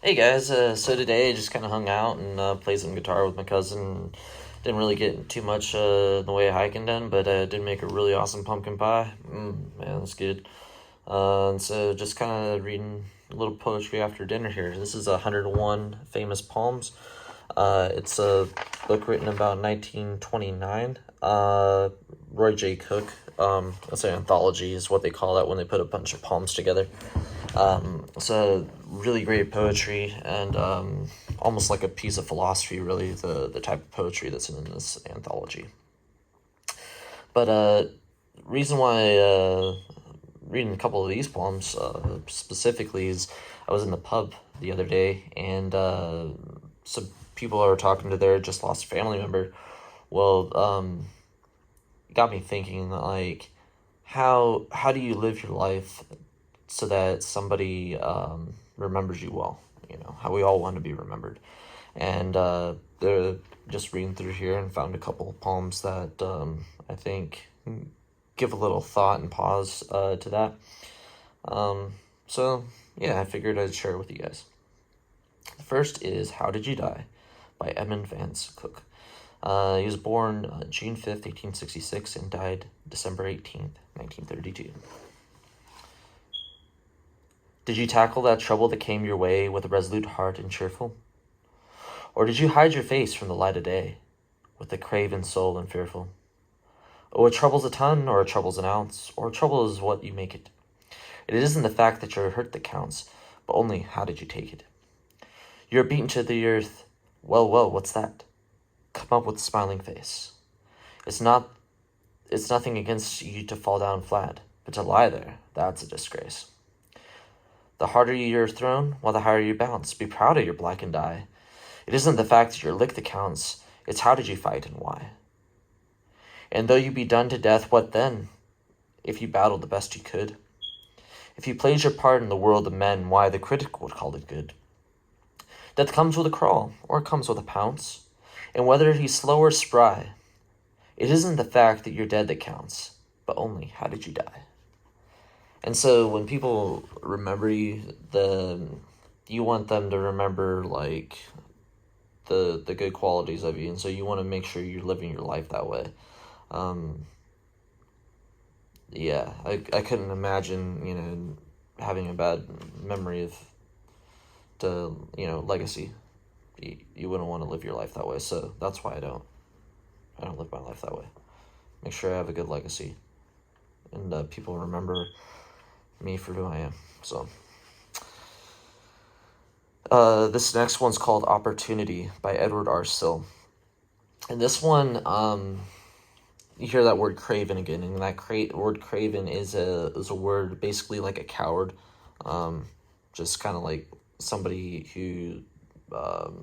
Hey guys, so today I just kind of hung out and played some guitar with my cousin. Didn't really get too much in the way of hiking done, but did make a really awesome pumpkin pie. Man, that's good. And so just kind of reading a little poetry after dinner here. This is 101 Famous Poems. It's a book written about 1929. Roy J. Cooke. That's an anthology is what they call that when they put a bunch of poems together. It's a really great poetry and almost like a piece of philosophy, really, the type of poetry that's in this anthology. But reason why reading a couple of these poems specifically is I was in the pub the other day and some people are talking to their just lost family member. Well, it got me thinking like how do you live your life so that somebody remembers you well. You know, how we all want to be remembered. And they're just reading through here and found a couple of poems that I think give a little thought and pause to that. So, yeah, I figured I'd share it with you guys. The first is How Did You Die by Edmund Vance Cooke. He was born June 5th, 1866, and died December 18th, 1932. Did you tackle that trouble that came your way with a resolute heart and cheerful? Or did you hide your face from the light of day with a craven soul and fearful? Oh, a trouble's a ton, or a trouble's an ounce, or a trouble is what you make it. It isn't the fact that you're hurt that counts, but only how did you take it. You're beaten to the earth. Well, what's that? Come up with a smiling face. It's nothing against you to fall down flat, but to lie there, that's a disgrace. The harder you're thrown, while the higher you bounce. Be proud of your blackened eye. It isn't the fact that you're licked that counts, it's how did you fight and why. And though you be done to death, what then? If you battled the best you could. If you played your part in the world of men, why the critic would call it good. Death comes with a crawl, or it comes with a pounce. And whether he's slow or spry, it isn't the fact that you're dead that counts, but only how did you die. And so when people remember you, you want them to remember like the good qualities of you, and so you want to make sure you're living your life that way. Yeah, I couldn't imagine having a bad memory of legacy. You wouldn't want to live your life that way, so that's why I don't live my life that way. Make sure I have a good legacy, and people remember me for who I am. So, this next one's called Opportunity by Edward R. Sill. And this one, you hear that word craven again, and that word craven is a word basically like a coward, just kind of like somebody who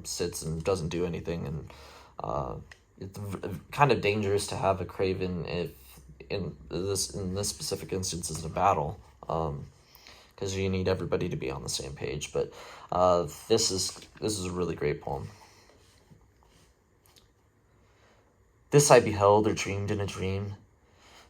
sits and doesn't do anything, and it's kind of dangerous to have a craven if in this specific instance is a battle, because you need everybody to be on the same page. But this is a really great poem. This I beheld or dreamed in a dream.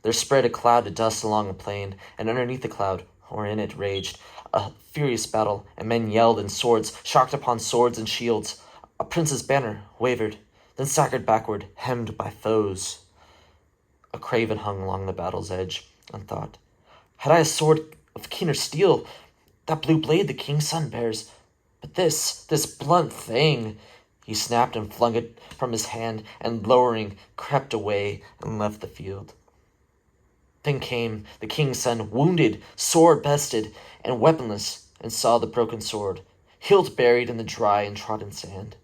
There spread a cloud of dust along a plain, and underneath the cloud, or in it, raged a furious battle, and men yelled, and swords shocked upon swords and shields. A prince's banner wavered, then staggered backward, hemmed by foes. A craven hung along the battle's edge, and thought, had I a sword of keener steel, that blue blade the king's son bears, but this blunt thing. He snapped and flung it from his hand, and lowering, crept away and left the field. Then came the king's son, wounded, sore bested, and weaponless, and saw the broken sword, hilt buried in the dry and trodden sand,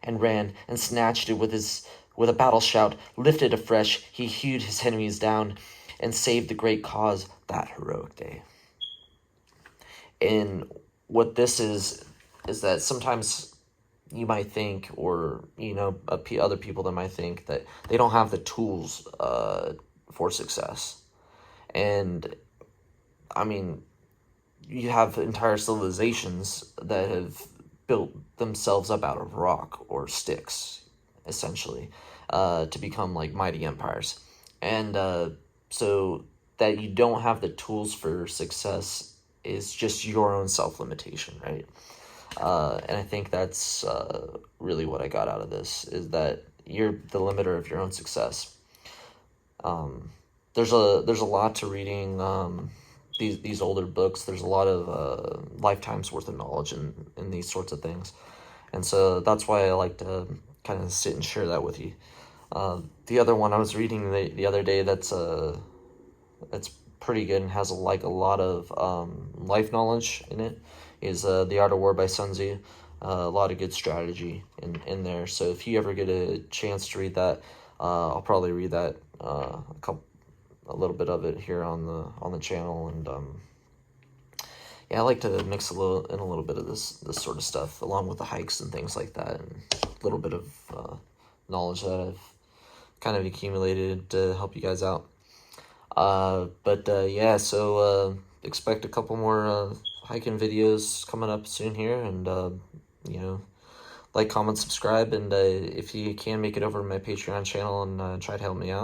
and ran and snatched it with a battle shout, lifted afresh, he hewed his enemies down, and saved the great cause that heroic day. And what this is that sometimes you might think, or other people that might think that they don't have the tools for success. And I mean, you have entire civilizations that have built themselves up out of rock or sticks, essentially, to become like mighty empires. And so that you don't have the tools for success is just your own self-limitation, right? And I think that's really what I got out of this, is that you're the limiter of your own success. There's a lot to reading these older books. There's a lot of lifetimes worth of knowledge in these sorts of things, and so that's why I like to kind of sit and share that with you. The other one I was reading the other day that's pretty good and has a lot of life knowledge in it is The Art of War by Sun Tzu. A lot of good strategy in there. So if you ever get a chance to read that, I'll probably read that a little bit of it here on the channel. And yeah, I like to mix a little bit of this sort of stuff along with the hikes and things like that, and a little bit of knowledge that I've kind of accumulated to help you guys out. Yeah, so expect a couple more hiking videos coming up soon here, and you know, like, comment, subscribe, and if you can, make it over to my Patreon channel and try to help me out.